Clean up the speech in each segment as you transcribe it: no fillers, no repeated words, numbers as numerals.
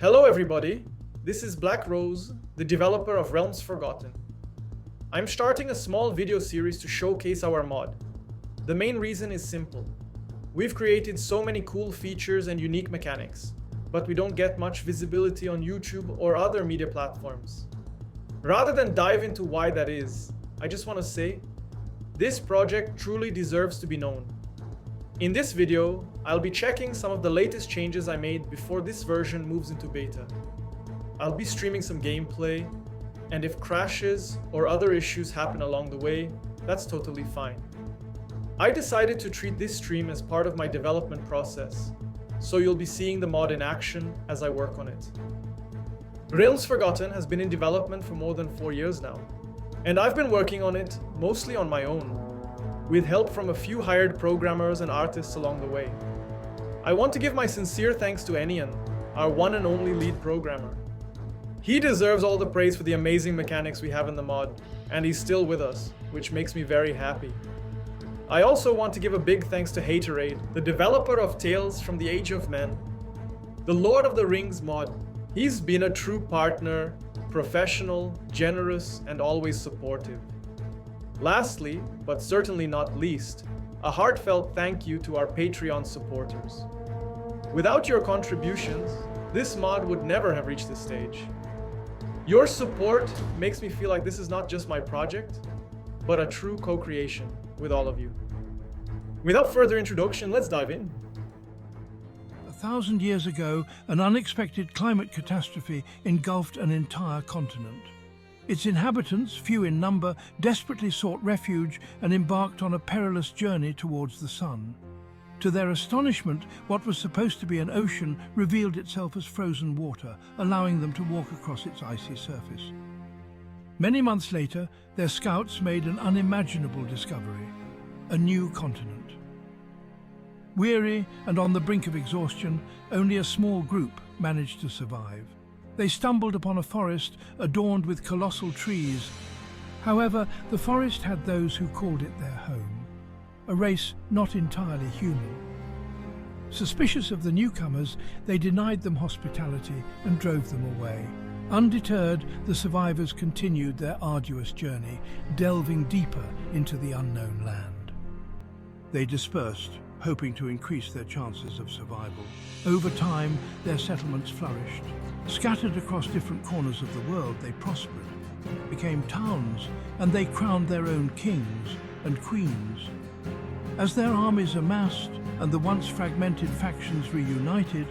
Hello everybody, this is Black Rose, the developer of Realms Forgotten. I'm starting a small video series to showcase our mod. The main reason is simple. We've created so many cool features and unique mechanics, but we don't get much visibility on YouTube or other media platforms. Rather than dive into why that is, I just want to say, this project truly deserves to be known. In this video, I'll be checking some of the latest changes I made before this version moves into beta. I'll be streaming some gameplay, and if crashes or other issues happen along the way, that's totally fine. I decided to treat this stream as part of my development process, so you'll be seeing the mod in action as I work on it. Realms Forgotten has been in development for more than 4 years now, and I've been working on it mostly on my own, with help from a few hired programmers and artists along the way. I want to give my sincere thanks to Enian, our one and only lead programmer. He deserves all the praise for the amazing mechanics we have in the mod, and he's still with us, which makes me very happy. I also want to give a big thanks to Haterade, the developer of Tales from the Age of Men, the Lord of the Rings mod. He's been a true partner, professional, generous, and always supportive. Lastly, but certainly not least, a heartfelt thank you to our Patreon supporters. Without your contributions, this mod would never have reached this stage. Your support makes me feel like this is not just my project, but a true co-creation with all of you. Without further introduction, let's dive in. 1,000 years ago, an unexpected climate catastrophe engulfed an entire continent. Its inhabitants, few in number, desperately sought refuge and embarked on a perilous journey towards the sun. To their astonishment, what was supposed to be an ocean revealed itself as frozen water, allowing them to walk across its icy surface. Many months later, their scouts made an unimaginable discovery: a new continent. Weary and on the brink of exhaustion, only a small group managed to survive. They stumbled upon a forest adorned with colossal trees. However, the forest had those who called it their home, a race not entirely human. Suspicious of the newcomers, they denied them hospitality and drove them away. Undeterred, the survivors continued their arduous journey, delving deeper into the unknown land. They dispersed, hoping to increase their chances of survival. Over time, their settlements flourished. Scattered across different corners of the world, they prospered, became towns, and they crowned their own kings and queens. As their armies amassed and the once fragmented factions reunited,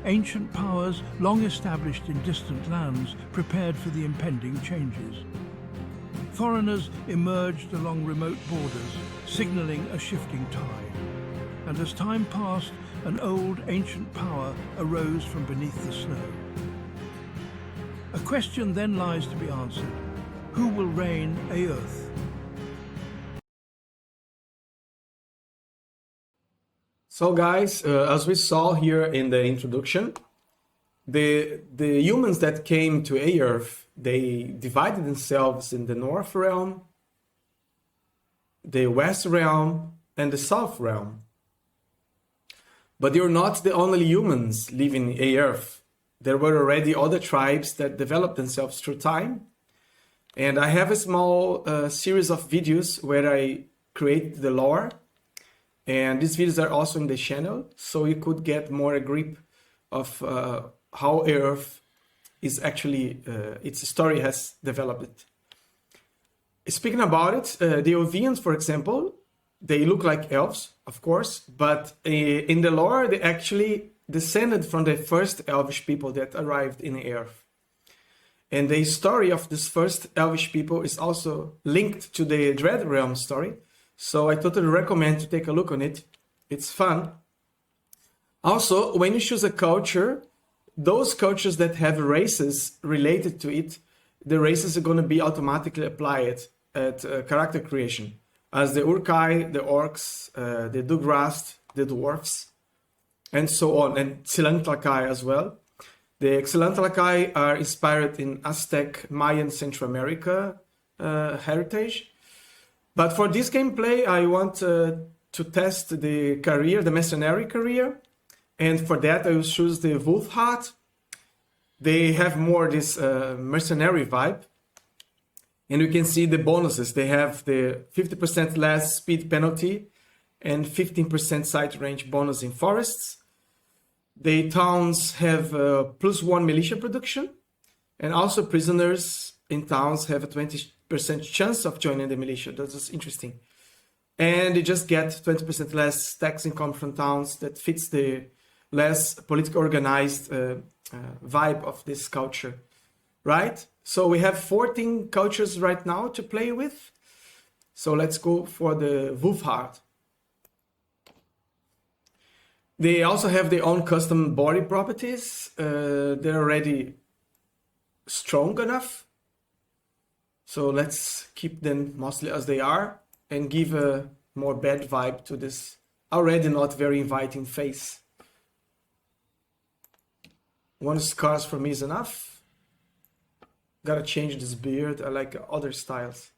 ancient powers, long established in distant lands, prepared for the impending changes. Foreigners emerged along remote borders, signaling a shifting tide. And as time passed, an old ancient power arose from beneath the snow. A question then lies to be answered: who will reign Aeurth? So guys, as we saw here in the introduction, the humans that came to Aeurth, they divided themselves in the North Realm, the West Realm, and the South Realm. But they were not the only humans living in Aeurth. There were already other tribes that developed themselves through time. And I have a small series of videos where I create the lore. And these videos are also in the channel, so you could get more a grip of how Aeurth is actually, its story has developed. Speaking about it, the Elvians, for example, they look like elves, of course, but in the lore, they actually descended from the first elvish people that arrived in Aeurth. And the story of this first elvish people is also linked to the Dread Realm story, so I totally recommend to take a look on it. It's fun. Also, when you choose a culture, those cultures that have races related to it, the races are going to be automatically applied at character creation, as the Urkai, the Orcs, the Dugrast, the Dwarfs, and so on, and Xilantlacai as well. The Xilantlacai are inspired in Aztec, Mayan, Central America heritage. But for this gameplay, I want to test the career, the mercenary career, and for that I will choose the Wolf Hat, they have more this mercenary vibe. And you can see the bonuses. They have the 50% less speed penalty and 15% sight range bonus in forests. The towns have +1 militia production, and also prisoners in towns have a 20% chance of joining the militia. That's just interesting. And they just get 20% less tax income from towns. That fits the less politically organized vibe of this culture, right? So we have 14 cultures right now to play with. So let's go for the Wolfhard. They also have their own custom body properties. They're already strong enough. So let's keep them mostly as they are and give a more bad vibe to this already not very inviting face. One scars for me is enough. Gotta change this beard. I like other styles.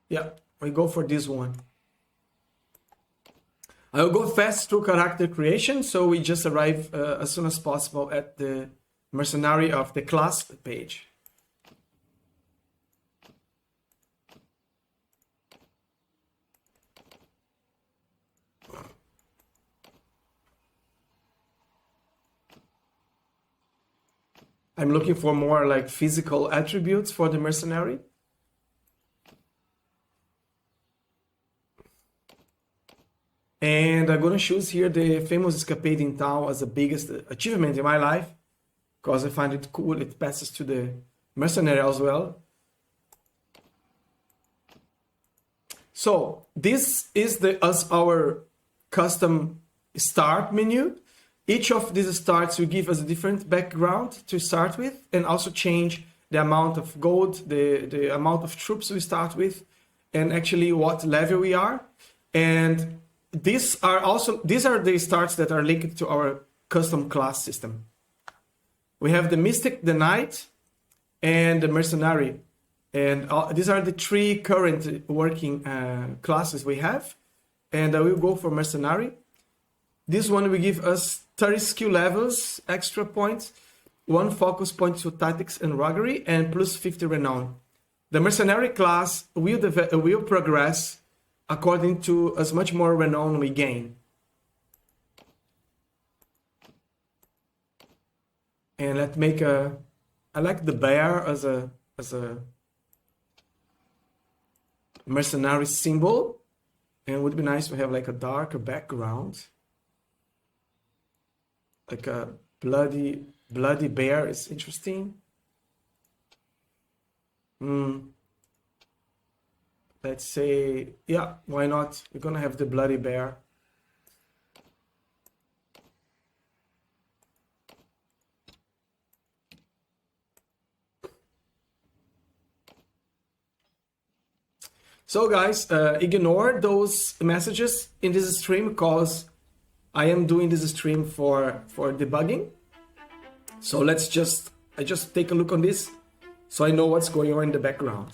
Yeah, we go for this one. I will go fast through character creation, so we just arrive as soon as possible at the Mercenary of the Class page. I'm looking for more like physical attributes for the mercenary. And I'm gonna choose here the famous escapade in town as the biggest achievement in my life, because I find it cool. It passes to the mercenary as well. So this is our custom start menu. Each of these starts will give us a different background to start with, and also change the amount of gold, the amount of troops we start with, and actually what level we are. And these are the starts that are linked to our custom class system. We have the Mystic, the Knight, and the Mercenary. And these are the three current working classes we have. And I will go for Mercenary. This one will give us 30 skill levels, extra points, 1 focus point to tactics and roguery, and plus 50 renown. The Mercenary class will progress according to as much more renown we gain. And let's make I like the bear as a mercenary symbol, and it would be nice to have like a darker background. Like a bloody bear is interesting. Let's say, yeah, why not? We're gonna have the bloody bear. So guys, ignore those messages in this stream because I am doing this stream for debugging. So I just take a look on this so I know what's going on in the background.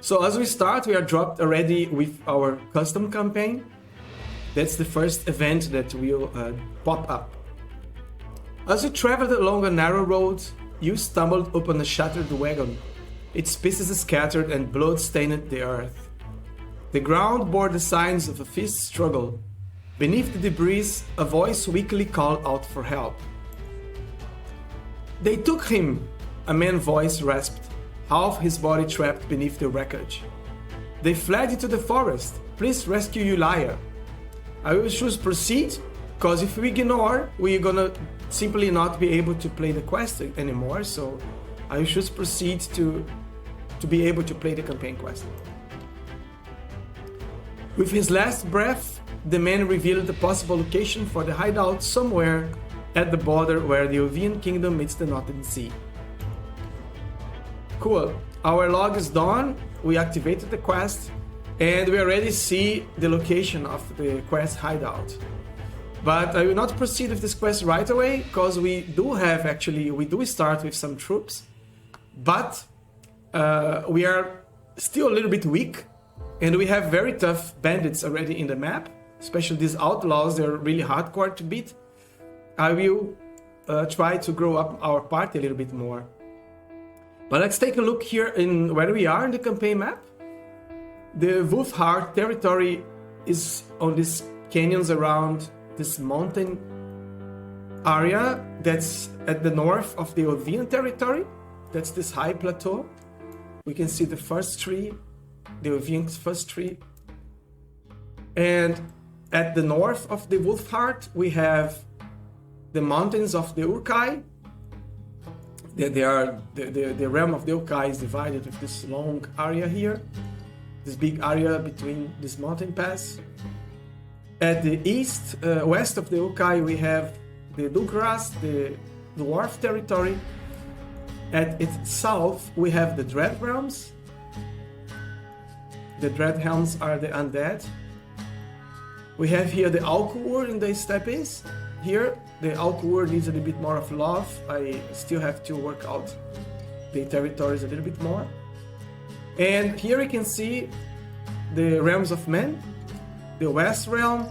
So as we start, we are dropped already with our custom campaign. That's the first event that will pop up. As you traveled along a narrow road, you stumbled upon a shattered wagon. Its pieces scattered and blood stained the earth. The ground bore the signs of a fierce struggle. Beneath the debris, a voice weakly called out for help. "They took him," a man's voice rasped, half his body trapped beneath the wreckage. "They fled into the forest. Please rescue Yulia." I will choose proceed, because if we ignore, we're gonna simply not be able to play the quest anymore. So I will choose proceed to be able to play the campaign quest. With his last breath, the man revealed the possible location for the hideout somewhere at the border where the Ovian Kingdom meets the Northern Sea. Cool. Our log is done. We activated the quest, and we already see the location of the quest hideout. But I will not proceed with this quest right away, because we do start with some troops, but we are still a little bit weak, and we have very tough bandits already in the map. especially these outlaws, they're really hardcore to beat. I will try to grow up our party a little bit more. But let's take a look here in where we are in the campaign map. The Wolfheart territory is on these canyons around this mountain area that's at the north of the Ovian territory. That's this high plateau. We can see the first tree, the Ovian's first tree. And at the north of the Wolfheart, we have the mountains of the Urkai. The realm of the Urkai is divided with this long area here, this big area between this mountain pass. At the east, west of the Urkai, we have the Dugras, the dwarf territory. At its south, we have the Dread Realms. The Dread Helms are the undead. We have here the Alkuur in the steppes. Here, the Alkuur needs a little bit more of love. I still have to work out the territories a little bit more. And here you can see the Realms of Men, the West Realm,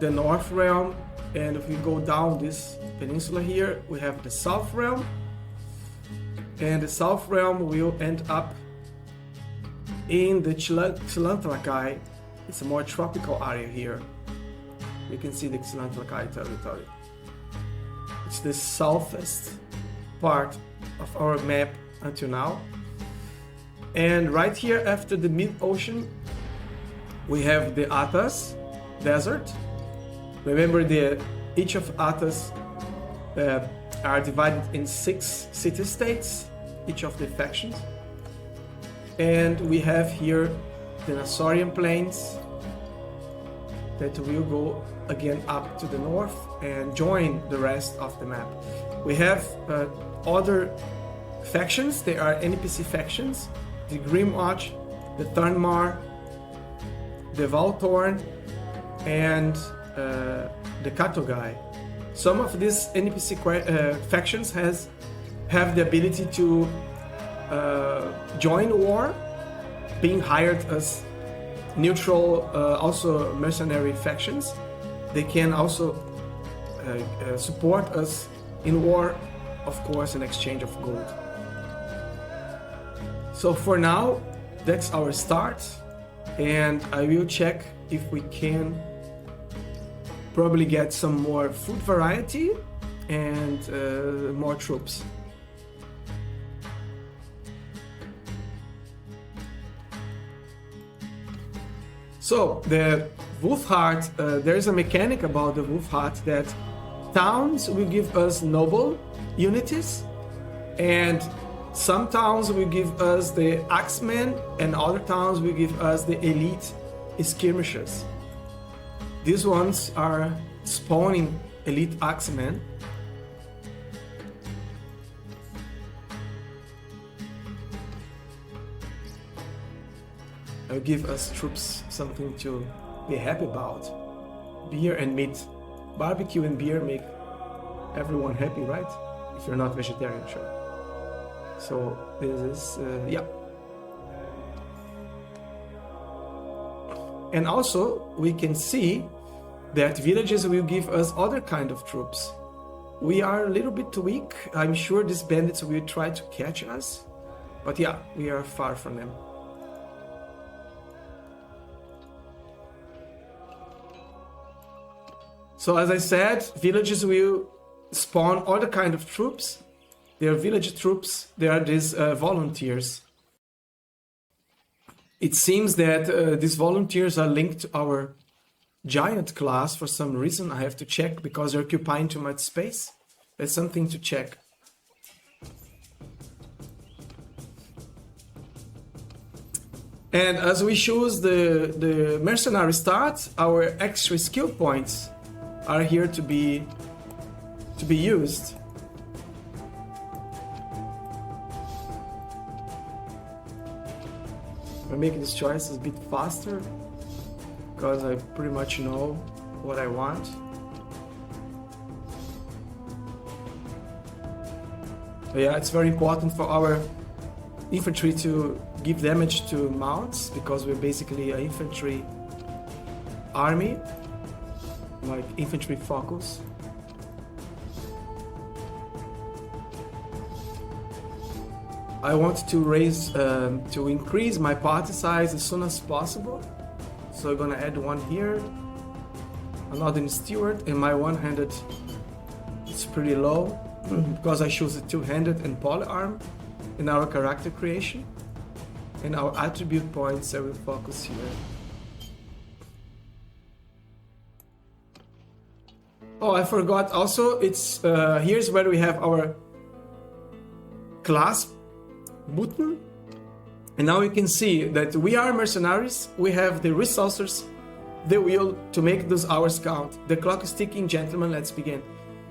the North Realm, and if we go down this peninsula here, we have the South Realm. And the South Realm will end up in the Xilantlakai. It's a more tropical area here. You can see the Xilantlakai territory. It's the southest part of our map until now. And right here after the mid-ocean, we have the Atas Desert. Remember, each of Atas are divided in 6 city-states, each of the factions. And we have here the Nasorian Plains that will go again up to the north and join the rest of the map. We have other factions. They are NPC factions: the Grimwatch, the Thornmar, the Valtorn, and the Katogai. Some of these NPC factions have the ability to join war, being hired as neutral, also mercenary factions. They can also support us in war, of course, in exchange of gold. So for now, that's our start, and I will check if we can probably get some more food variety and more troops. So the Wolfheart, there's a mechanic about the Wolfheart that towns will give us noble unities, and some towns will give us the axemen, and other towns will give us the elite skirmishers. These ones are spawning elite axemen. It'll give us troops something to be happy about. Beer and meat. Barbecue and beer make everyone happy, right? If you're not vegetarian, sure. So this is, yeah. And also we can see that villages will give us other kind of troops. We are a little bit weak. I'm sure these bandits will try to catch us, but yeah, we are far from them. So as I said, villages will spawn other kind of troops. They are village troops. They are these volunteers. It seems that these volunteers are linked to our giant class for some reason. I have to check because they're occupying too much space. That's something to check. And as we choose the mercenary start, our extra skill points are here to be used. I'm making these choices a bit faster because I pretty much know what I want. But yeah, it's very important for our infantry to give damage to mounts because we're basically an infantry army, like infantry focus. I want to increase my party size as soon as possible. So I'm gonna add one here, another steward, and my one-handed is pretty low because I choose a two-handed and polyarm in our character creation. And our attribute points I will focus here. Oh, I forgot also, it's here's where we have our class button. And now you can see that we are mercenaries, we have the resources, the will to make those hours count. The clock is ticking, gentlemen, let's begin.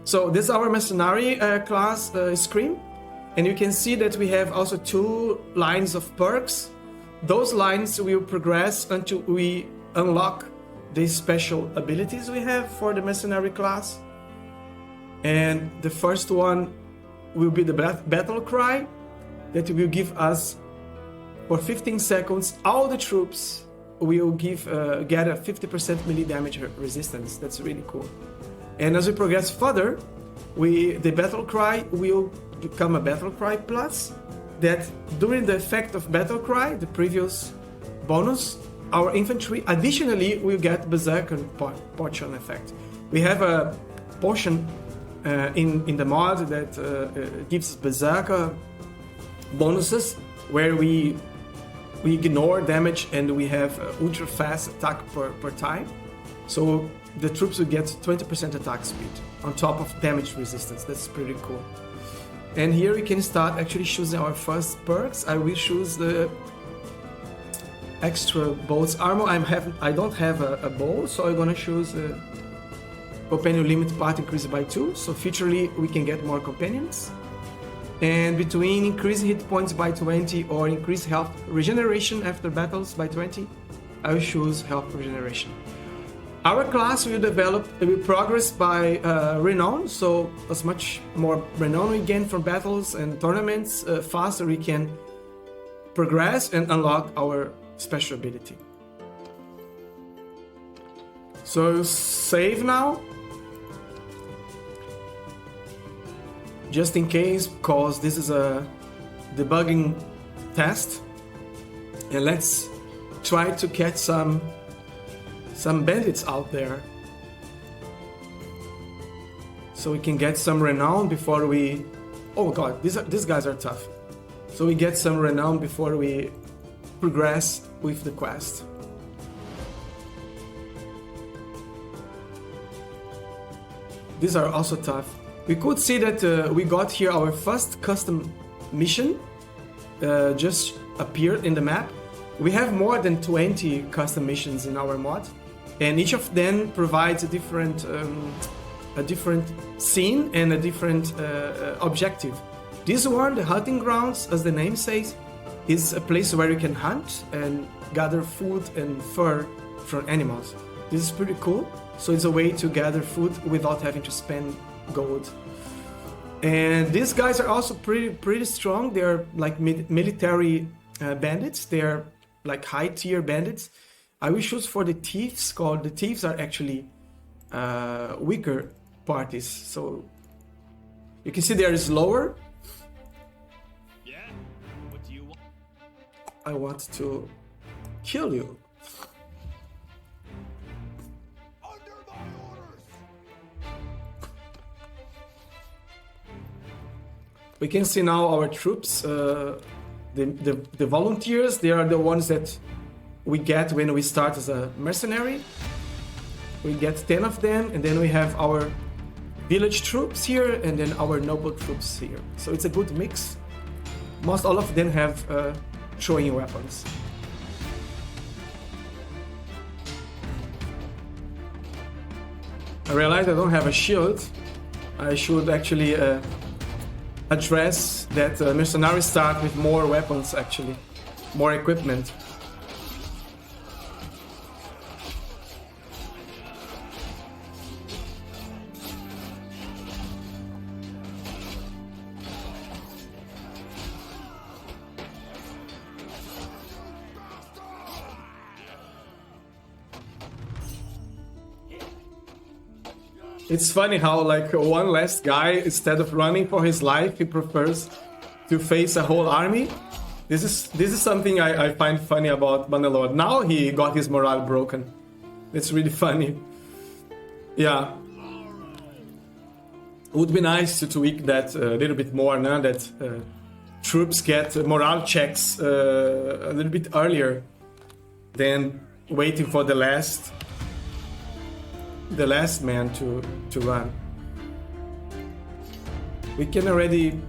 So this is our mercenary class screen. And you can see that we have also 2 lines of perks. Those lines will progress until we unlock the special abilities we have for the mercenary class. And the first one will be the battle cry that will give us, for 15 seconds, all the troops will get a 50% melee damage resistance. That's really cool. And as we progress further, the battle cry will become a battle cry plus, that during the effect of battle cry, the previous bonus, our infantry additionally will get berserker potion effect. We have a potion in the mod that gives berserker bonuses where we ignore damage and we have ultra fast attack per time. So the troops will get 20% attack speed on top of damage resistance. That's pretty cool. And here we can start actually choosing our first perks. I will choose the extra bolts armor. I don't have a bow, so I'm gonna choose companion limit part increased by 2. So futurely we can get more companions. And between increase hit points by 20 or increase health regeneration after battles by 20, I will choose health regeneration. Our class will progress by renown, so as much more renown we gain from battles and tournaments, faster we can progress and unlock our special ability. So save now, just in case, because this is a debugging test, and let's try to catch some bandits out there, so we can get some renown before we... Oh god, these guys are tough. So we get some renown before we progress with the quest. These are also tough. We could see that we got here our first custom mission just appeared in the map. We have more than 20 custom missions in our mod, and each of them provides a different scene and a different objective. This one, the hunting grounds, as the name says, is a place where you can hunt and gather food and fur from animals. This is pretty cool. So it's a way to gather food without having to spend gold. And these guys are also pretty strong. They're like military bandits. They're like high tier bandits. I will choose for the thieves, called the thieves are actually weaker parties. So you can see they are slower. Yeah. What do you want? I want to kill you. Under my orders. We can see now our troops, the volunteers. They are the ones that we get when we start as a mercenary. We get 10 of them, and then we have our village troops here, and then our noble troops here. So it's a good mix. Most all of them have throwing weapons. I realize I don't have a shield. I should actually address that mercenaries start with more weapons, actually, more equipment. It's funny how like one last guy, instead of running for his life, he prefers to face a whole army. This is something I find funny about Bannerlord. Now he got his morale broken. It's really funny. Yeah. It would be nice to tweak that a little bit more now that troops get morale checks a little bit earlier than waiting for the last man to run. We can already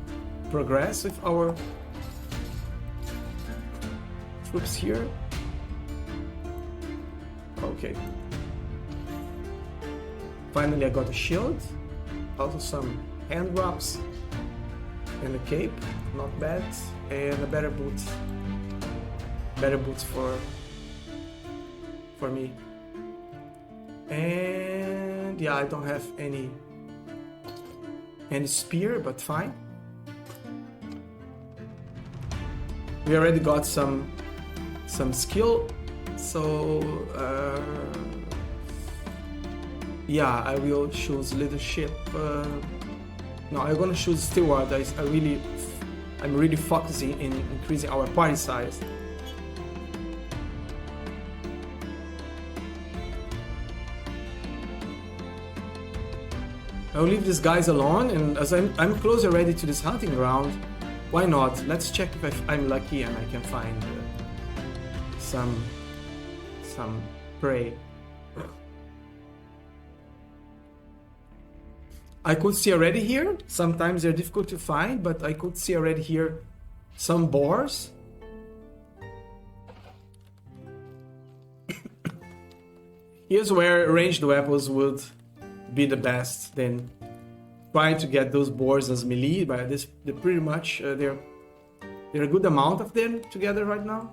progress with our troops here. Okay. Finally I got a shield, also some hand drops and a cape, not bad, and a better boot. Better boots for me. And yeah, I don't have any spear, but fine. We already got some skill, so yeah, I will choose leadership. No, I'm gonna choose steward. I'm really focusing in increasing our party size. I'll leave these guys alone, and as I'm close already to this hunting ground, why not? Let's check if I'm lucky and I can find some prey. I could see already here, sometimes they're difficult to find, but I could see already here some boars. Here's where ranged weapons would be the best. Then trying to get those boars as melee, but they're pretty much they're a good amount of them together right now.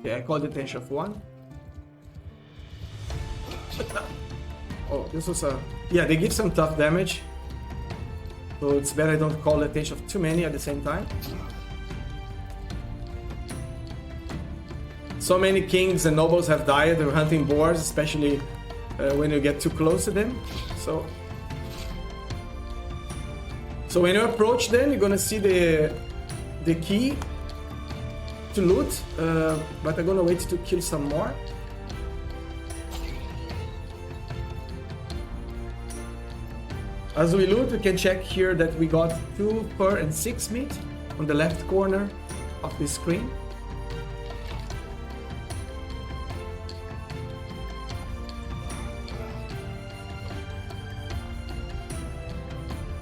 Yeah, I called the attention of one. Oh, this was a... Yeah, they give some tough damage. So it's better I don't call the attention of too many at the same time. So many kings and nobles have died they're hunting boars, especially when you get too close to them. So when you approach them, you're gonna see the key to loot, but I'm gonna wait to kill some more. As we loot, we can check here that we got 2 fur and 6 meat on the left corner of the screen.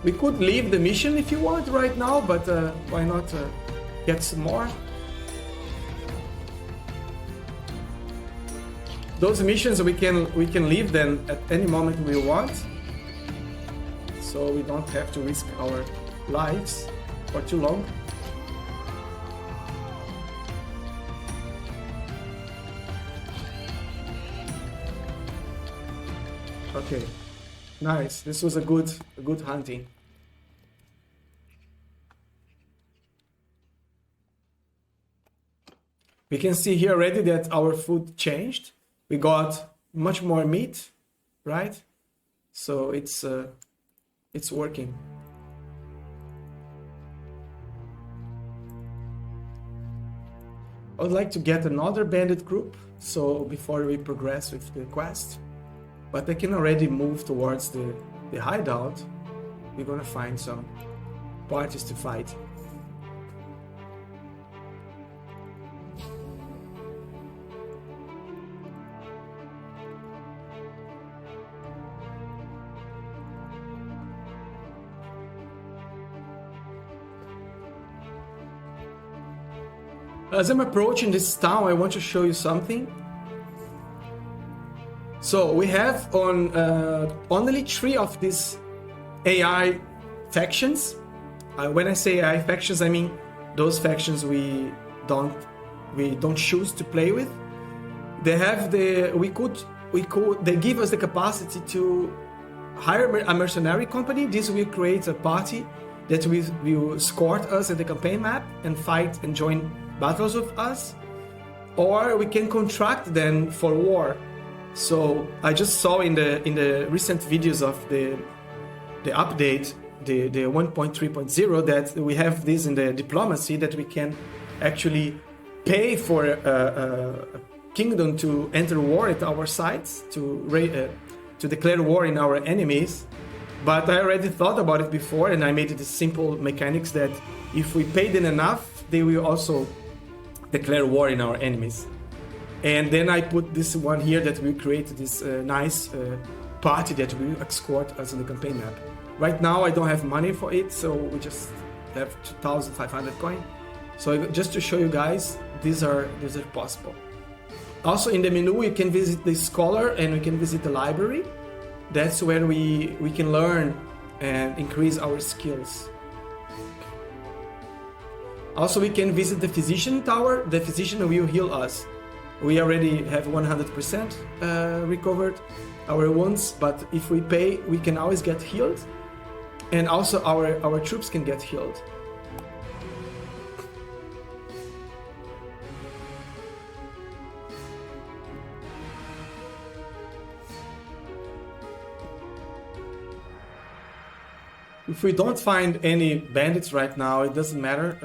We could leave the mission if you want right now, but why not get some more? Those missions we can leave them at any moment we want, so we don't have to risk our lives for too long. Okay, nice. This was a good hunting. We can see here already that our food changed. We got much more meat, right? So it's working. I would like to get another bandit group, so before we progress with the quest, but I can already move towards the hideout. We're gonna find some parties to fight. As I'm approaching this town, I want to show you something. So we have on only 3 of these AI factions. When I say AI factions, I mean those factions we don't choose to play with. They have they give us the capacity to hire a mercenary company. This will create a party that will escort us at the campaign map and fight and join battles with us. or we can contract them for war. So I just saw in the recent videos of the update, the 1.3.0, that we have this in the diplomacy, that we can actually pay for a kingdom to enter war at our sides, to declare war in our enemies. But I already thought about it before, and I made it a simple mechanics that if we pay them enough, they will also declare war in our enemies. And then I put this one here that will create this nice party that will escort us in the campaign map. Right now I don't have money for it, so we just have 2,500 coin. So just to show you guys, these are possible. Also in the menu you can visit the scholar and we can visit the library. That's where we can learn and increase our skills. Also we can visit the physician tower. The physician will heal us. We already have 100% recovered our wounds, but if we pay, we can always get healed, and also our troops can get healed. If we don't find any bandits right now, it doesn't matter.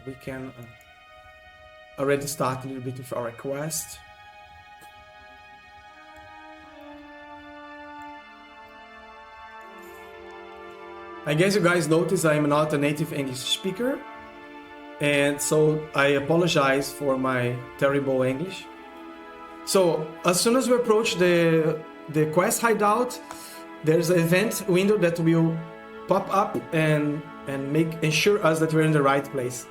We can already start a little bit with our quest. I guess you guys notice I'm not a native English speaker, and so I apologize for my terrible English. So as soon as we approach the quest hideout, there's an event window that will pop up and ensure us that we're in the right place.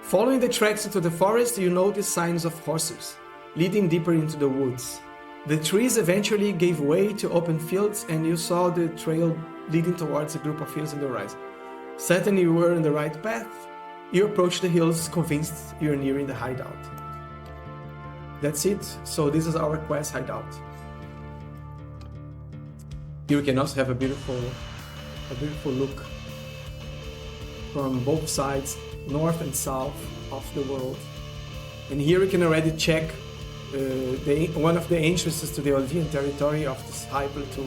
Following the tracks into the forest, you notice signs of horses leading deeper into the woods. The trees eventually gave way to open fields, and you saw the trail leading towards a group of hills in the horizon. Certain you were on the right path, you approach the hills convinced you're nearing the hideout. That's it. So this is our quest hideout. Here we can also have a beautiful look from both sides, north and south of the world. And here we can already check one of the entrances to the Olvian territory of this high plateau.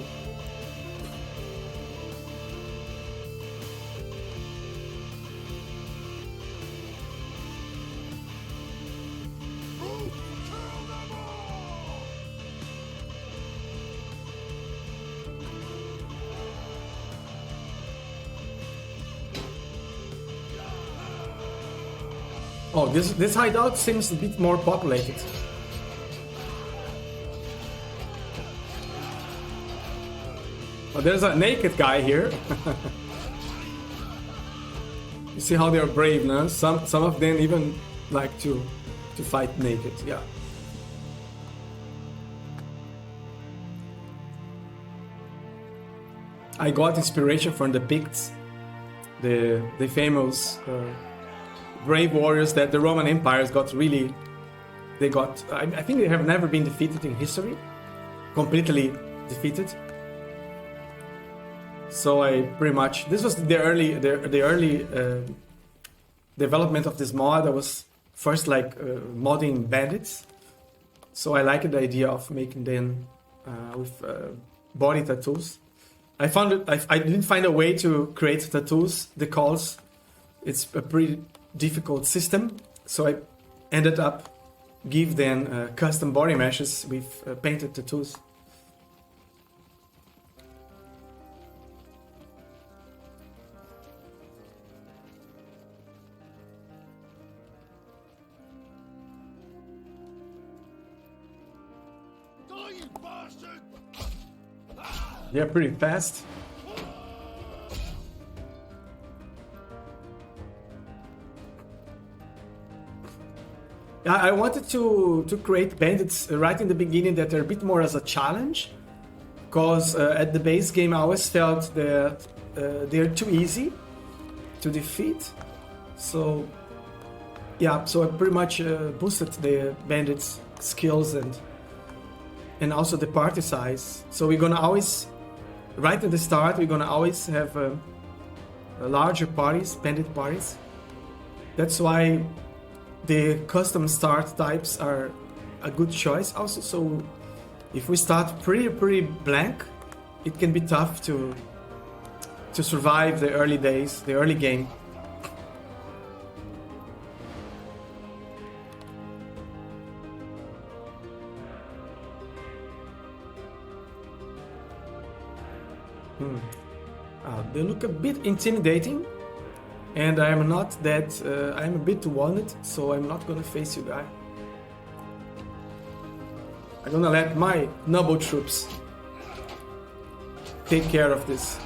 Oh, this hideout seems a bit more populated. Oh, there's a naked guy here. You see how they are brave, no? Some of them even like to fight naked. Yeah. I got inspiration from the Picts, the famous brave warriors that the Roman empires got really. I think they have never been defeated in history, completely defeated. So I pretty much, this was the early development of this mod. I was first like modding bandits, so I liked the idea of making them with body tattoos. I didn't find a way to create tattoos, the calls. It's a pretty difficult system, so I ended up give them custom body meshes with painted tattoos. They're pretty fast. I wanted to create bandits right in the beginning that are a bit more as a challenge, because at the base game I always felt that they're too easy to defeat. So yeah, so I pretty much boosted the bandits' skills and also the party size. So we're gonna always, right at the start, we're gonna always have larger parties, bandit parties. That's why the custom start types are a good choice also. So if we start pretty blank, it can be tough to survive the early days, the early game. They look a bit intimidating, and I am not that. I'm a bit wanted, so I'm not gonna face you guys. I'm gonna let my noble troops take care of this.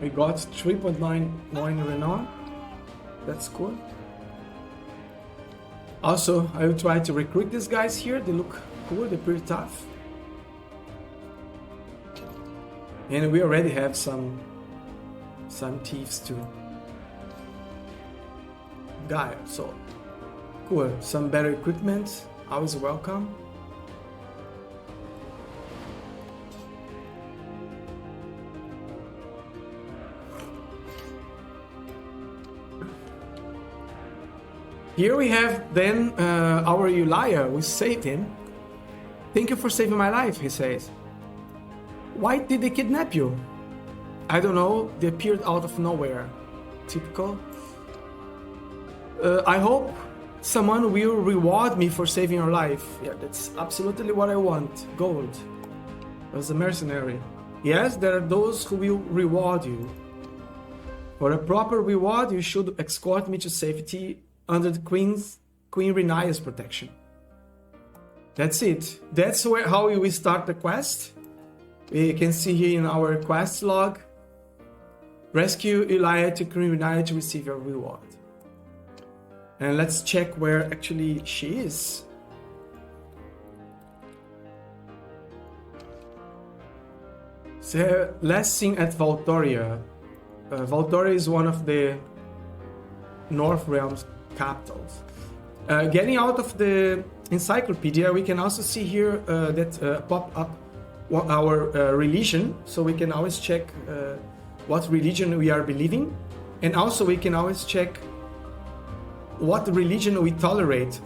We got 3.99 renown. That's cool. Also, I will try to recruit these guys here. They look cool, they're pretty tough. And we already have some thieves too. Guy, so cool. Some better equipment, always welcome. Here we have then our Elia. We saved him. Thank you for saving my life, he says. Why did they kidnap you? I don't know, they appeared out of nowhere. Typical. I hope someone will reward me for saving your life. Yeah, that's absolutely what I want. Gold. As a mercenary. Yes, there are those who will reward you. For a proper reward, you should escort me to safety under the Queen Renaya's protection. That's it. That's how we start the quest. We can see here in our quest log. Rescue Elia to Queen Renaya to receive your reward. And let's check where actually she is. So, last seen at Valtoria. Valtoria is one of the North Realms capitals. Getting out of the encyclopedia, we can also see here that pop up our religion, so we can always check what religion we are believing, and also we can always check what religion we tolerate.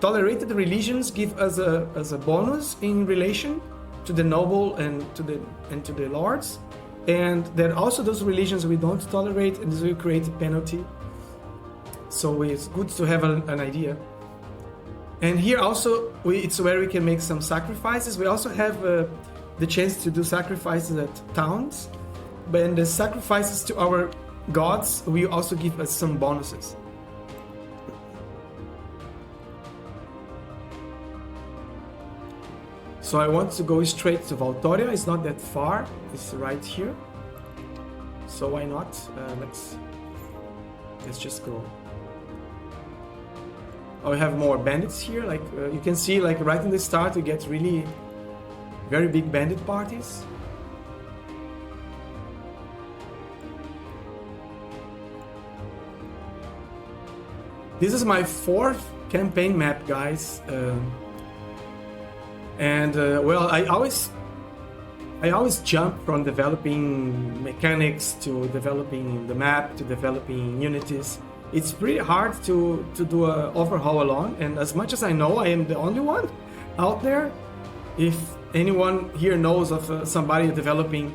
Tolerated religions give us a bonus in relation to the noble and to the lords, and there are also those religions we don't tolerate, and this will create a penalty. So it's good to have an idea. And here also, it's where we can make some sacrifices. We also have the chance to do sacrifices at towns. But the sacrifices to our gods will also give us some bonuses. So I want to go straight to Valtoria. It's not that far. It's right here. So why not? Let's just go. Oh, we have more bandits here. Like you can see, like right in the start, we get really very big bandit parties. This is my 4th campaign map, guys. Well, I always jump from developing mechanics to developing the map to developing unities. It's pretty hard to do an overhaul alone, and as much as I know, I am the only one out there. If anyone here knows of somebody developing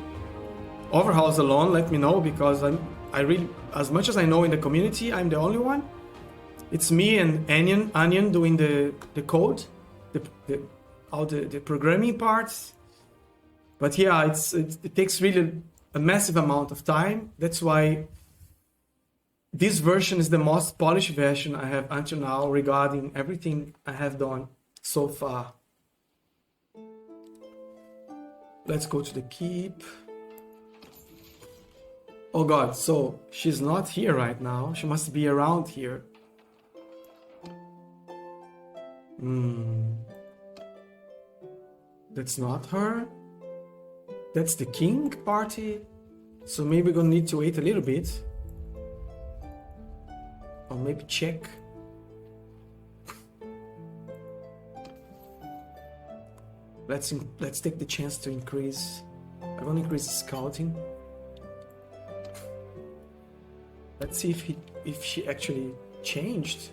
overhauls alone, let me know, because I really, as much as I know in the community, I'm the only one. It's me and Onion doing the code, all the programming parts. But yeah, it takes really a massive amount of time. That's why this version is the most polished version I have until now regarding everything I have done so far. Let's go to the keep. Oh god, so she's not here right now. She must be around here. That's not her. That's the king party. So maybe we're gonna need to wait a little bit. Or maybe check. Let's take the chance to increase. I'm gonna increase scouting. Let's see if she actually changed.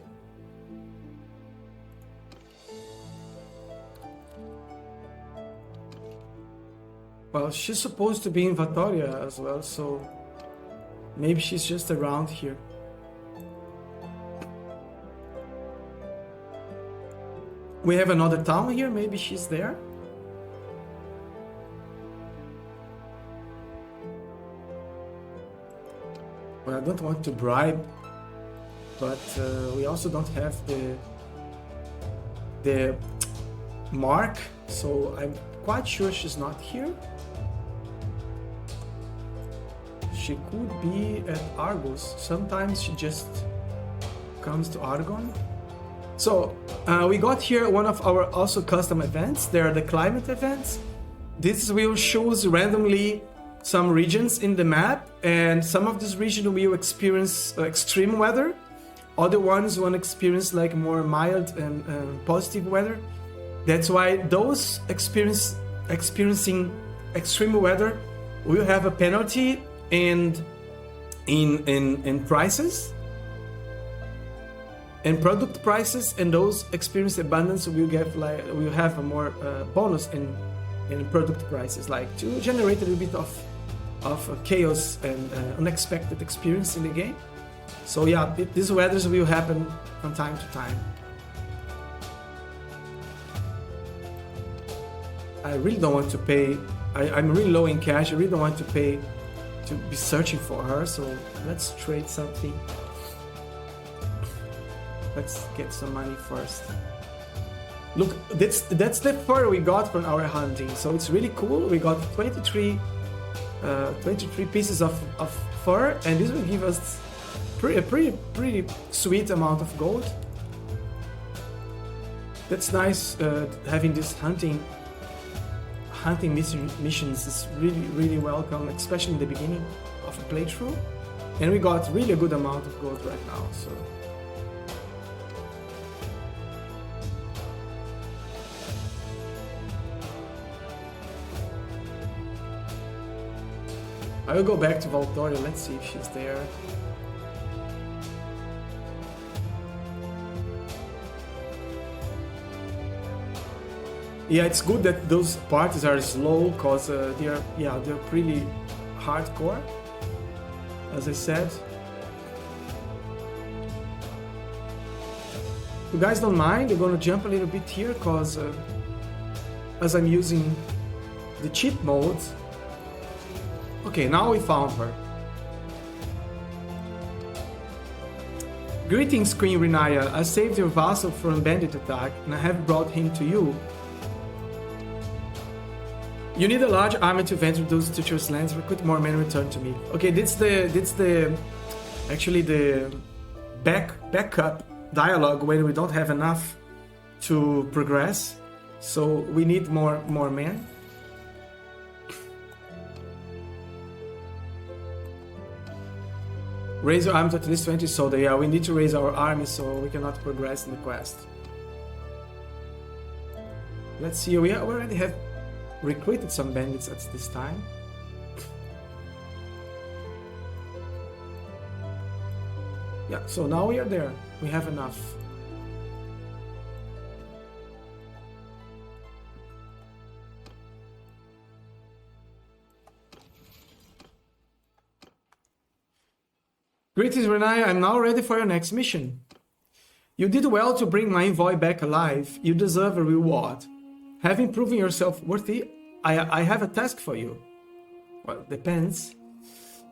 Well, she's supposed to be in Vatoria as well, so maybe she's just around here. We have another town here, maybe she's there. Well, I don't want to bribe, but we also don't have the mark, so I'm quite sure she's not here. She could be at Argos. Sometimes she just comes to Argon. So we got here one of our also custom events. They are the climate events. This will shows randomly some regions in the map, and some of this region will experience extreme weather. Other ones will experience like more mild and positive weather. That's why those experiencing extreme weather will have a penalty and in prices and product prices, and those experience abundance will have a more bonus in product prices, like to generate a little bit of chaos and unexpected experience in the game. So yeah, these weathers will happen from time to time. I really don't want to pay. I'm really low in cash. I really don't want to pay to be searching for her. So let's trade something. Let's get some money first. Look, that's the fur we got from our hunting. So it's really cool. We got 23 pieces of fur, and this will give us a pretty sweet amount of gold. That's nice. Having this hunting missions is really welcome, especially in the beginning of a playthrough. And we got really a good amount of gold right now. So I will go back to Valtoria. Let's see if she's there. Yeah, it's good that those parties are slow, because they're pretty hardcore, as I said. You guys don't mind? I'm gonna jump a little bit here, because as I'm using the cheat mode. Okay, now we found her. Greetings, Queen Renaya. I saved your vassal from a bandit attack, and I have brought him to you. You need a large army to venture those treacherous lands. Recruit more men, return to me. Okay, that's the actually the backup dialogue when we don't have enough to progress. So we need more men. Raise your army to at least 20 soldiers. Yeah, we need to raise our army so we cannot progress in the quest. Let's see, we already have recruited some bandits at this time. Yeah, so now we are there. We have enough. Greetings, Renaya. I'm now ready for your next mission. You did well to bring my envoy back alive. You deserve a reward. Having proven yourself worthy, I have a task for you. Well, depends.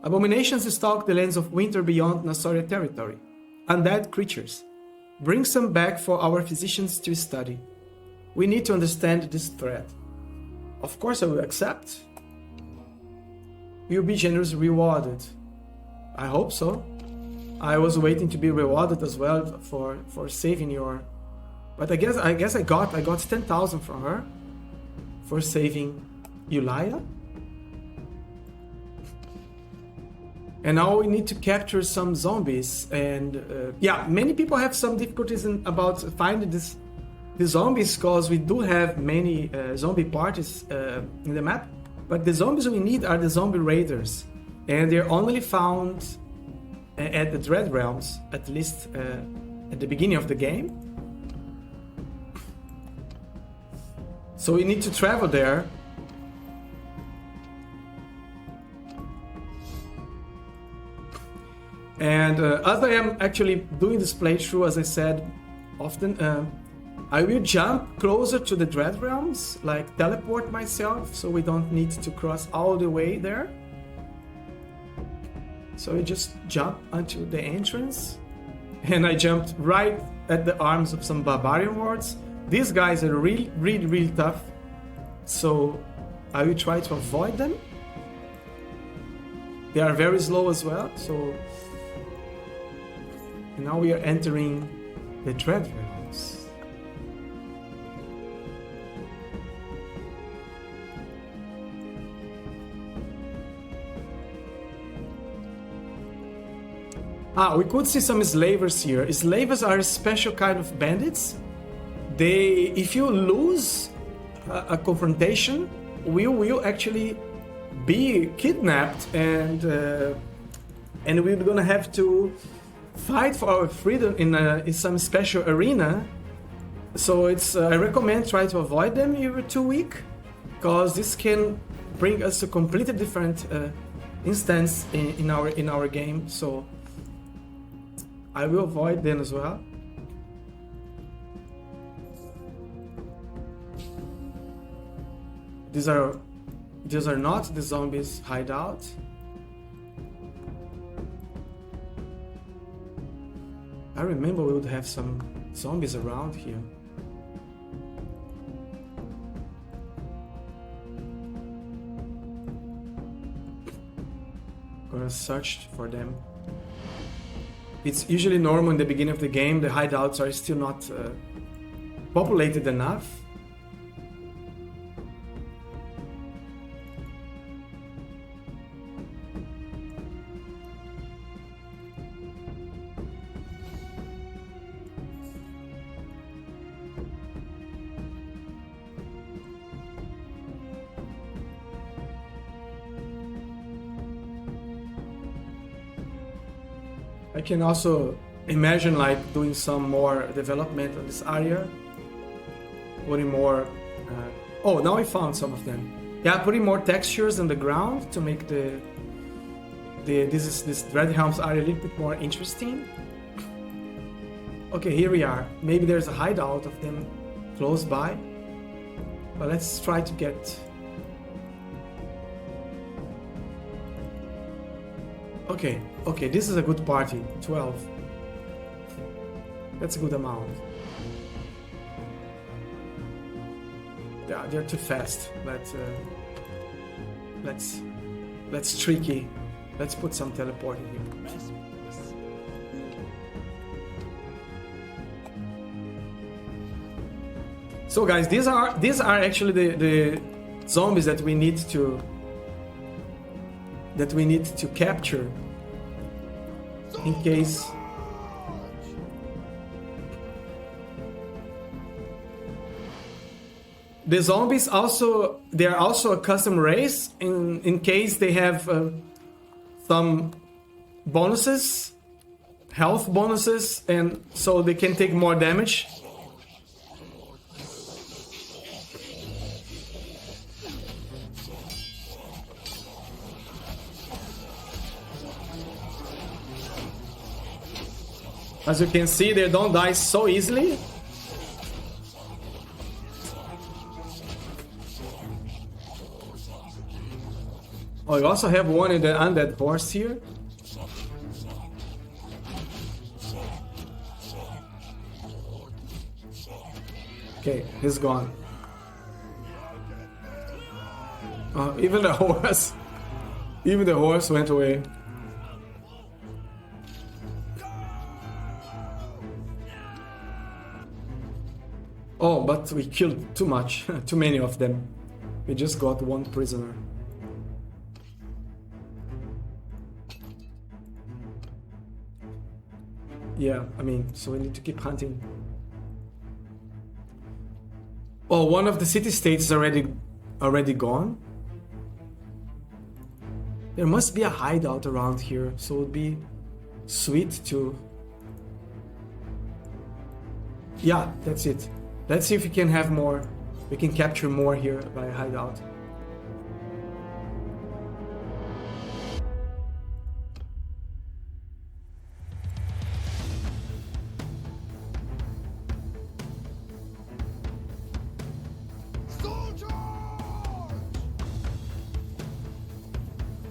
Abominations stalk the lands of winter beyond Nasoria territory. Undead creatures. Bring some back for our physicians to study. We need to understand this threat. Of course I will accept. You'll be generously rewarded. I hope so. I was waiting to be rewarded as well for saving your... But I guess I got 10,000 from her for saving Yulia. And now we need to capture some zombies. And yeah, many people have some difficulties about finding the zombies because we do have many zombie parties in the map. But the zombies we need are the zombie raiders. And they're only found at the Dread Realms, at least at the beginning of the game. So we need to travel there. And as I am actually doing this playthrough, as I said often, I will jump closer to the Dread Realms, like teleport myself, so we don't need to cross all the way there. So we just jump onto the entrance, and I jumped right at the arms of some barbarian lords. These guys are really tough, so I will try to avoid them. They are very slow as well, so... And now we are entering the Dread Realms. We could see some slavers here. Slavers are a special kind of bandits. If you lose a confrontation, we will actually be kidnapped, and we're gonna have to fight for our freedom in some special arena. So it's I recommend try to avoid them if you're too weak, because this can bring us to completely different instance in our game. So I will avoid them as well. These are not the zombies hideout. I remember we would have some zombies around here. Gonna search for them. It's usually normal in the beginning of the game. The hideouts are still not populated enough. I can also imagine like doing some more development on this area, putting more. Oh, now I found some of them. Yeah, putting more textures on the ground to make this Dread Realms area a little bit more interesting. Okay, here we are. Maybe there's a hideout of them close by, but let's try to get. Okay, this is a good party. 12. That's a good amount. Yeah, they're too fast, but let's tricky. Let's put some teleporting here. So guys, these are actually the zombies that we need to capture in case the zombies they are also a custom race in case they have some bonuses, health bonuses, and so they can take more damage. As you can see, they don't die so easily. Oh, you also have one in the undead horse here. Okay, he's gone. Even the horse went away. Oh, but we killed too much, too many of them. We just got one prisoner. Yeah, I mean, so we need to keep hunting. Oh, one of the city-states is already gone. There must be a hideout around here, so it would be sweet to... Yeah, that's it. Let's see if we can have more. We can capture more here by a hideout.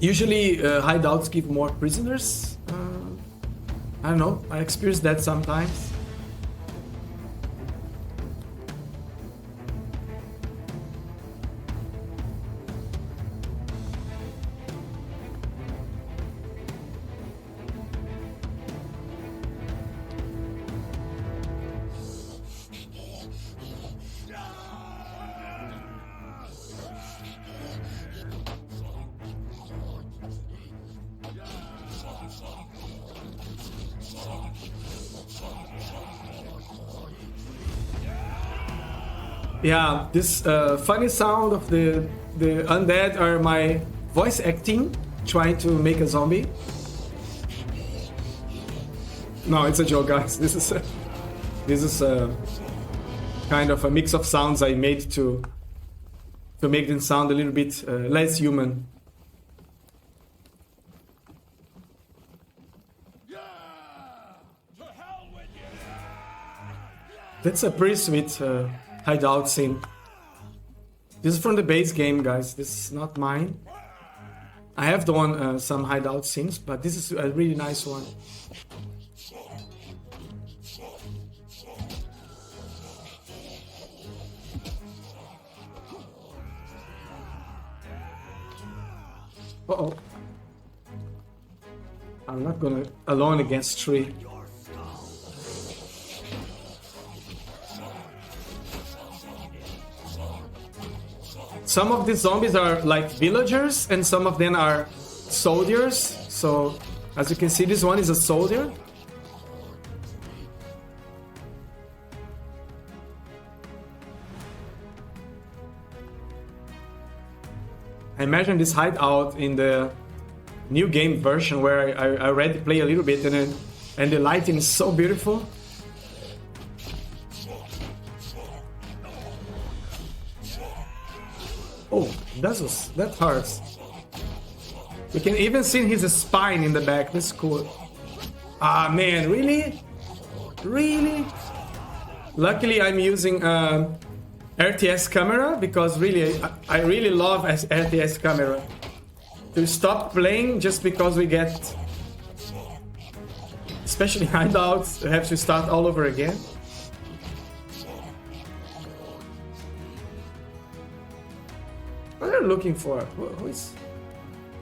Usually hideouts give more prisoners. I don't know, I experienced that sometimes. Yeah, this funny sound of the undead are my voice acting, trying to make a zombie. No, it's a joke, guys. This is a kind of a mix of sounds I made to make them sound a little bit less human. That's a pretty sweet hideout scene. This is from the base game, guys. This is not mine. I have done some hideout scenes, but this is a really nice one. Uh-oh. I'm not gonna alone against 3. Some of these zombies are like villagers and some of them are soldiers. So as you can see, this one is a soldier. I imagine this hideout in the new game version where I already play a little bit and the lighting is so beautiful. Oh, that hurts. We can even see his spine in the back. That's cool. Ah, man, really? Really? Luckily, I'm using RTS camera because really, I really love RTS camera. To stop playing just because we get, especially hideouts, have to start all over again. What are you looking for? Who is?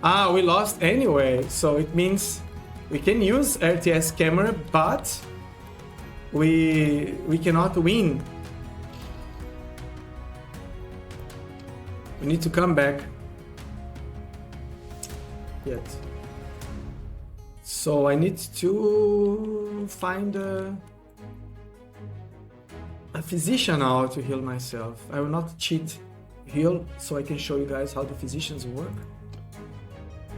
Ah, we lost anyway, so it means we can use RTS camera, but we cannot win. We need to come back. Yet. So I need to find a physician now to heal myself. I will not cheat heal, so I can show you guys how the physicians work.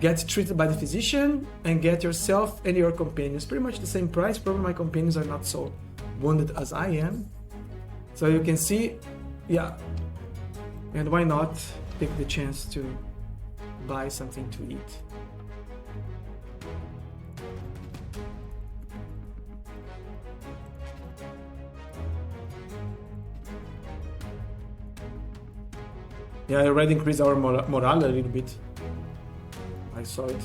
Get treated by the physician and get yourself and your companions. Pretty much the same price. Probably my companions are not so wounded as I am. So you can see, yeah. And why not take the chance to buy something to eat? Yeah, I already increased our morale a little bit. I saw it.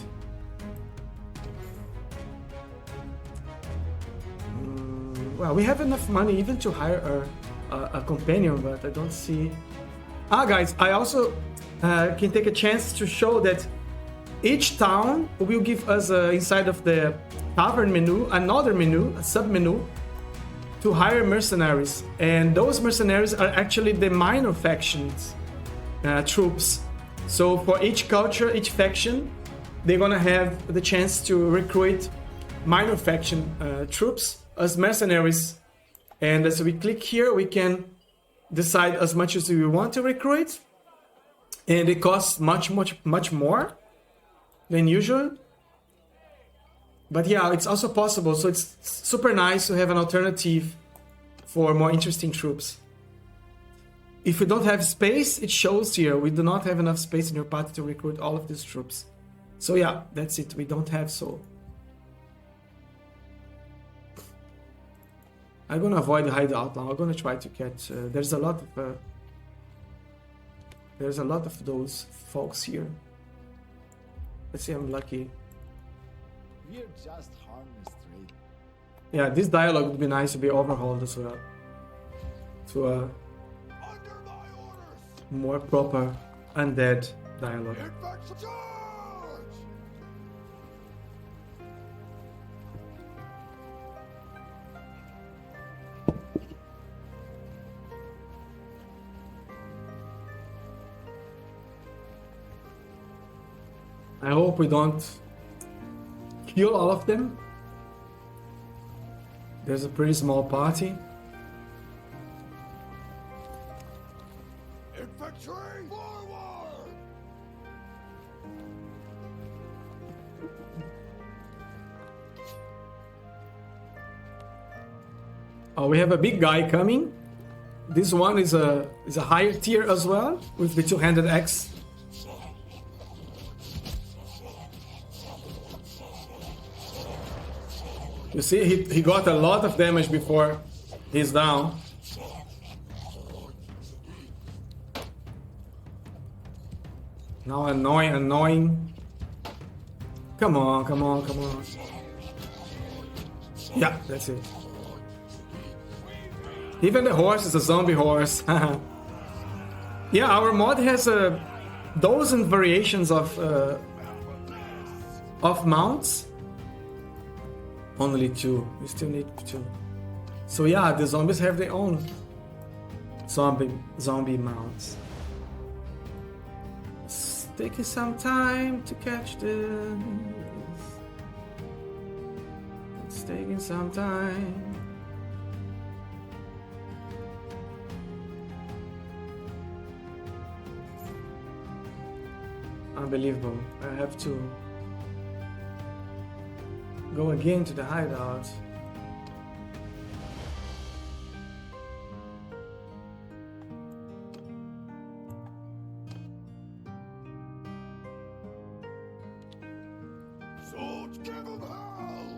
Well, we have enough money even to hire a companion, but I don't see... Ah, guys, I also can take a chance to show that each town will give us inside of the tavern menu, another menu, a sub-menu, to hire mercenaries. And those mercenaries are actually the minor factions. Troops. So for each culture, each faction, they're gonna have the chance to recruit minor faction troops as mercenaries. And as we click here, we can decide as much as we want to recruit. And it costs much more than usual. But yeah, it's also possible. So it's super nice to have an alternative for more interesting troops. If we don't have space, it shows here. We do not have enough space in your party to recruit all of these troops. So yeah, that's it. We don't have so. I'm gonna avoid the hideout now. I'm gonna try to catch. There's a lot of those folks here. Let's see, I'm lucky. We're just harmless trade. Yeah, this dialogue would be nice to be overhauled as well. To Under my orders! more proper undead dialogue. Infection charge! I hope we don't kill all of them. There's a pretty small party. Infantry forward! Oh, we have a big guy coming. This one is a higher tier as well, with the two-handed axe. You see, he got a lot of damage before he's down. Now annoying. Come on. Yeah, that's it. Even the horse is a zombie horse. Yeah, our mod has a dozen variations of mounts. Only 2. We still need 2. So yeah, the zombies have their own zombie mounts. It's taking some time to catch this. It's taking some time. Unbelievable. I have to go again to the hideout.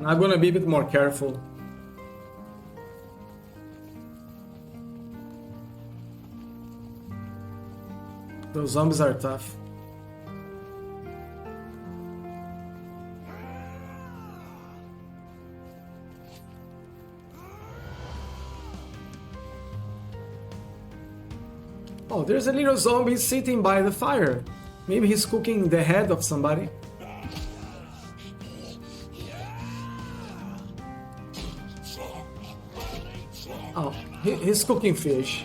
I'm gonna be a bit more careful. Those zombies are tough. Oh, there's a little zombie sitting by the fire. Maybe he's cooking the head of somebody. Oh, he's cooking fish.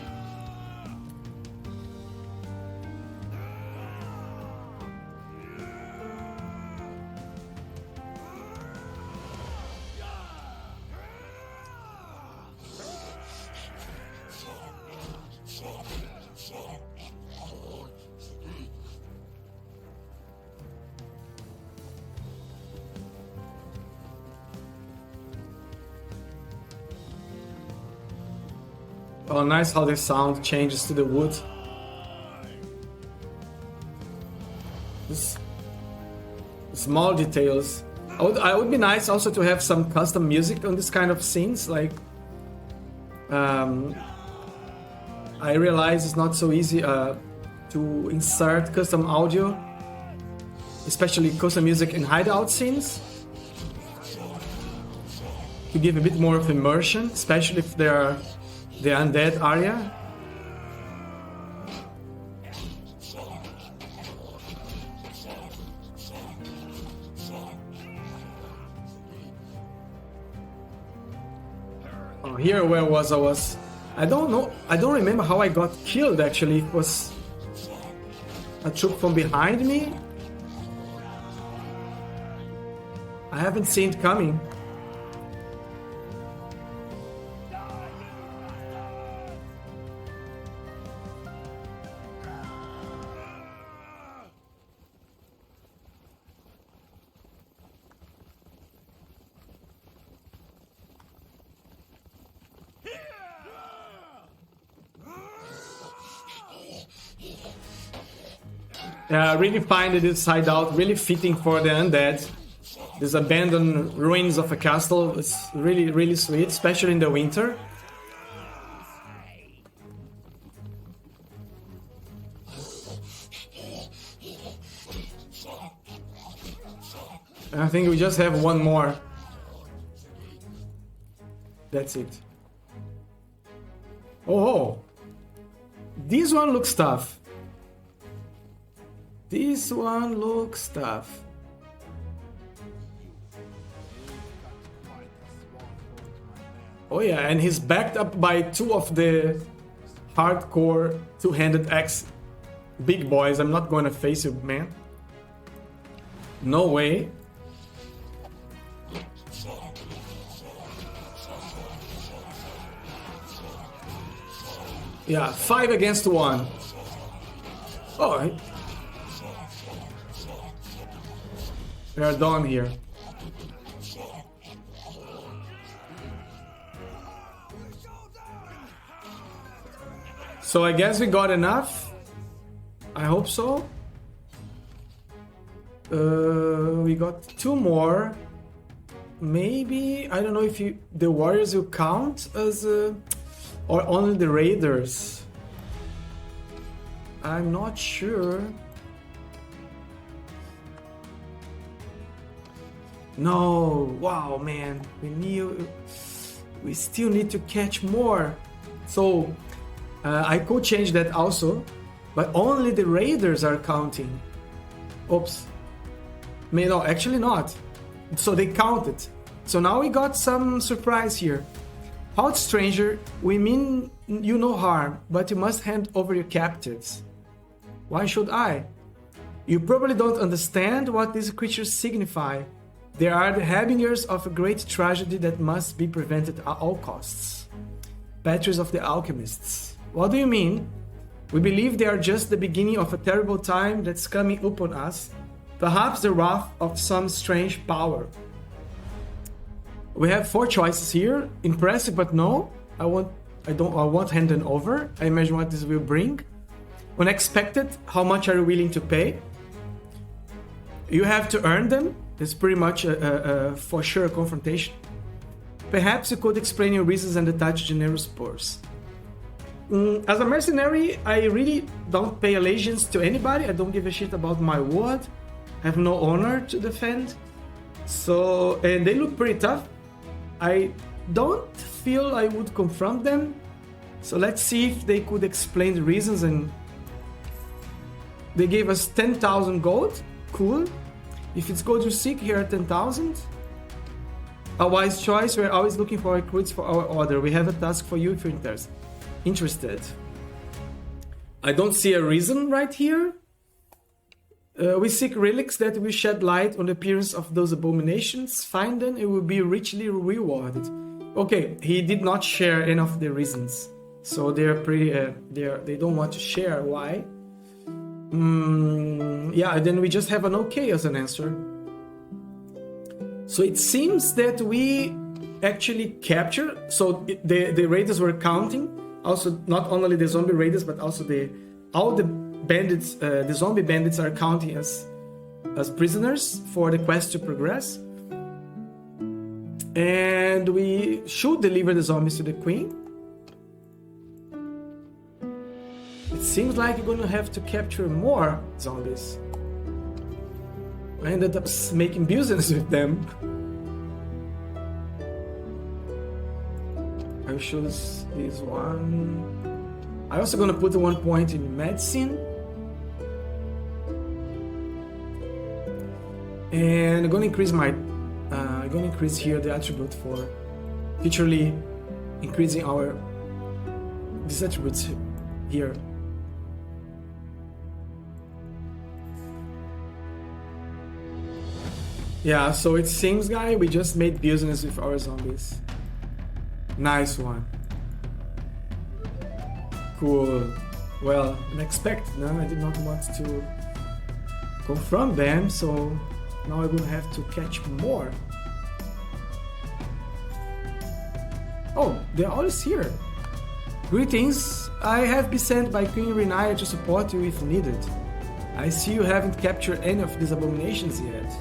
Oh, nice how the sound changes to the wood. This small details. I would be nice also to have some custom music on this kind of scenes. Like, I realize it's not so easy to insert custom audio, especially custom music in hideout scenes, to give a bit more of immersion, especially if they are the undead area. Oh, here where was I don't know. I don't remember how I got killed actually. It was a troop from behind me. I haven't seen it coming. Yeah, I really find this hideout really fitting for the undead. These abandoned ruins of a castle is really, really sweet, especially in the winter. I think we just have one more. That's it. Oh, this one looks tough. This one looks tough. Oh yeah, and he's backed up by two of the hardcore two-handed axe big boys. I'm not going to face you, man. No way. Yeah, 5 against 1. Oh, we are done here. So I guess we got enough. I hope so. We got 2 more. Maybe, I don't know if the warriors will count as or only the raiders. I'm not sure. No, wow, man, we still need to catch more. So I could change that also, but only the raiders are counting. Oops. No, actually not. So they counted. So now we got some surprise here. Halt, stranger, we mean you no harm, but you must hand over your captives. Why should I? You probably don't understand what these creatures signify. They are the harbingers of a great tragedy that must be prevented at all costs. Patrons of the alchemists. What do you mean? We believe they are just the beginning of a terrible time that's coming upon us. Perhaps the wrath of some strange power. We have 4 choices here. Impressive, but no. I won't hand them over. I imagine what this will bring. Unexpected. How much are you willing to pay? You have to earn them. It's pretty much for sure a confrontation. Perhaps you could explain your reasons and attach generous purse. As a mercenary, I really don't pay allegiance to anybody. I don't give a shit about my word. I have no honor to defend. So, and they look pretty tough. I don't feel I would confront them. So let's see if they could explain the reasons. And they gave us 10,000 gold. Cool. If it's gold you seek, here are 10,000. A wise choice. We're always looking for recruits for our order. We have a task for you if you're interested. I don't see a reason right here. We seek relics that will shed light on the appearance of those abominations. Find them, it will be richly rewarded. Okay, he did not share any of the reasons, so they're pretty. They don't want to share why. Yeah, then we just have an okay as an answer. So it seems that we actually captured. So the raiders were counting. Also, not only the zombie raiders, but also all the bandits, the zombie bandits are counting as prisoners for the quest to progress. And we should deliver the zombies to the queen. It seems like you're gonna have to capture more zombies. I ended up making business with them. I choose this one. I'm also gonna put 1 point in medicine. And I'm gonna increase here the attribute for literally increasing these attributes here. Yeah, so it seems, guy, we just made business with our zombies. Nice one. Cool. Well, unexpected, no? I did not want to confront them, so now I will have to catch more. Oh, they're always here. Greetings. I have been sent by Queen Renaya to support you if needed. I see you haven't captured any of these abominations yet.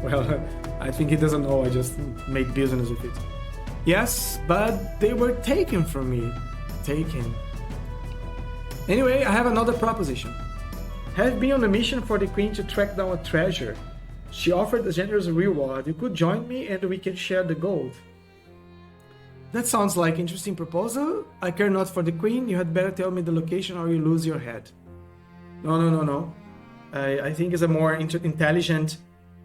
Well, I think he doesn't know, I just made business with it. Yes, but they were taken from me. Taken. Anyway, I have another proposition. Have been on a mission for the Queen to track down a treasure. She offered a generous reward. You could join me and we can share the gold. That sounds like an interesting proposal. I care not for the Queen. You had better tell me the location or you lose your head. No. I think it's a more intelligent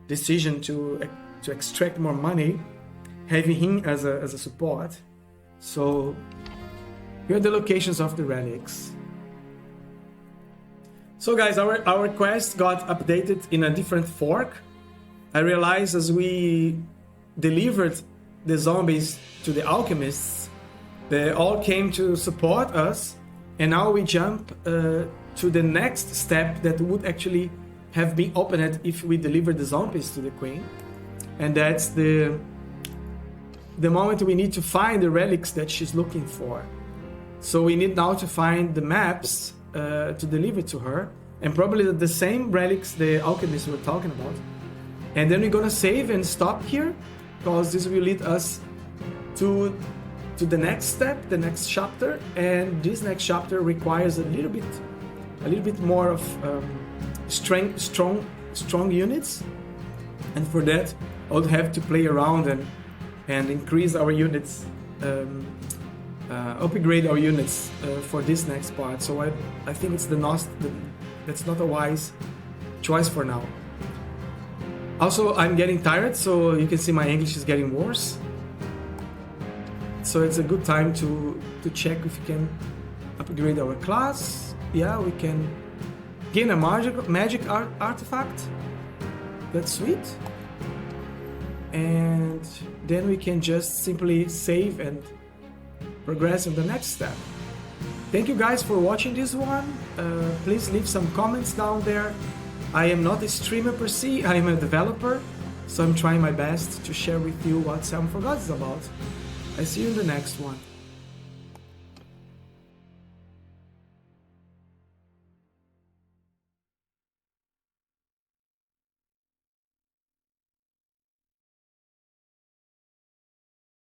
decision to extract more money, having him as a support. So here are the locations of the relics. So guys, our quest got updated in a different fork. I realized as we delivered the zombies to the alchemists, they all came to support us, and now we jump to the next step that would actually have been opened if we delivered the zombies to the Queen, and that's the moment we need to find the relics that she's looking for. So we need now to find the maps to deliver to her, and probably the same relics the alchemists were talking about. And then we're gonna save and stop here, because this will lead us to the next step, the next chapter, and this next chapter requires a little bit more of strong units, and for that I would have to play around and increase our units, upgrade our units for this next part. So I think that's not a wise choice for now. Also, I'm getting tired, so you can see my English is getting worse. So it's a good time to check if we can upgrade our class. Yeah, we can gain a magic artifact. That's sweet. And then we can just simply save and progress in the next step. Thank you guys for watching this one. Please leave some comments down there. I am not a streamer per se, I am a developer, so I'm trying my best to share with you what Sam Forgot is about. I see you in the next one.